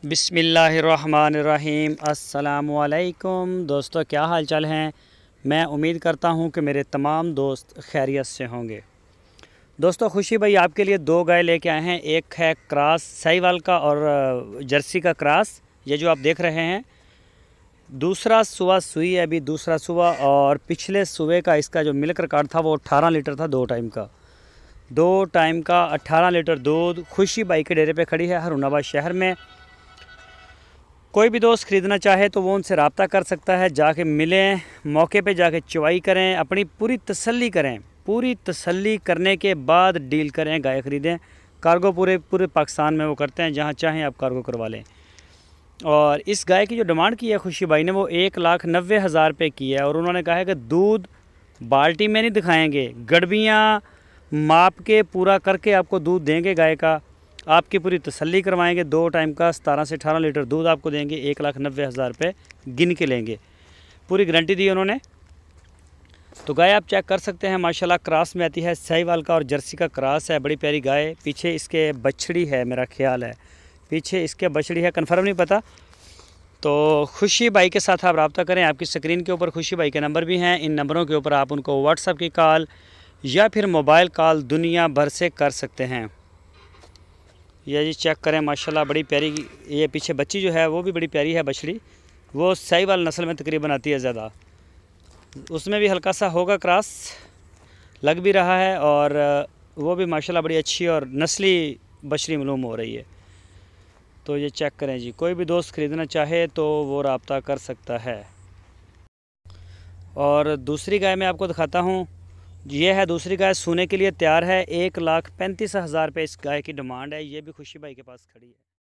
बिस्मिल्लाहिर्रहमानिर्रहीम। अस्सलामुअलैकुम दोस्तों, क्या हाल चाल हैं। मैं उम्मीद करता हूं कि मेरे तमाम दोस्त खैरियत से होंगे। दोस्तों, खुशी भाई आपके लिए दो गाय लेके आए हैं। एक है क्रॉस साहिवाल का और जर्सी का क्रॉस, ये जो आप देख रहे हैं। दूसरा सुबह सुई है, अभी दूसरा सुबह, और पिछले सुबह का इसका जो मिल्क रिकॉर्ड था वो 18 लीटर था। दो टाइम का 18 लीटर दूध खुशी बाई के डेरे पे खड़ी है हरूनाबाद शहर में। कोई भी दोस्त ख़रीदना चाहे तो वो उनसे रब्ता कर सकता है, जाके मिलें, मौके पे जाके चवाई करें, अपनी पूरी तसल्ली करें। पूरी तसल्ली करने के बाद डील करें, गाय ख़रीदें। कार्गो पूरे पाकिस्तान में वो करते हैं, जहाँ चाहें आप कार्गो करवा लें। और इस गाय की जो डिमांड की है खुशी भाई ने, वो 1,90,000 रुपये की है। और उन्होंने कहा है कि दूध बाल्टी में नहीं दिखाएंगे, गड़बियाँ माप के पूरा करके आपको दूध देंगे। गाय का आपकी पूरी तसल्ली करवाएंगे। दो टाइम का 17 से 18 लीटर दूध आपको देंगे। 1,90,000 रुपये गिन के लेंगे, पूरी गारंटी दी उन्होंने। तो गाय आप चेक कर सकते हैं, माशाल्लाह क्रॉस में आती है, साहिवाल का और जर्सी का क्रॉस है। बड़ी प्यारी गाय। पीछे इसके बछड़ी है, मेरा ख्याल है पीछे इसके बछड़ी है, कंफर्म नहीं पता। तो खुशी भाई के साथ आप रब्ता करें। आपकी स्क्रीन के ऊपर खुशी भाई के नंबर भी हैं। इन नंबरों के ऊपर आप उनको व्हाट्सएप की कॉल या फिर मोबाइल कॉल दुनिया भर से कर सकते हैं। ये जी चेक करें, माशाल्लाह बड़ी प्यारी। ये पीछे बच्ची जो है वो भी बड़ी प्यारी है बछड़ी। वो साहिवाल नस्ल में तकरीबन आती है ज़्यादा, उसमें भी हल्का सा होगा क्रॉस, लग भी रहा है। और वो भी माशाल्लाह बड़ी अच्छी और नस्ली बछड़ी मालूम हो रही है। तो ये चेक करें जी, कोई भी दोस्त ख़रीदना चाहे तो वो रब्ता कर सकता है। और दूसरी गाय मैं आपको दिखाता हूँ। ये है दूसरी गाय, सोने के लिए तैयार है। 1,35,000 रुपये इस गाय की डिमांड है। ये भी खुशी भाई के पास खड़ी है।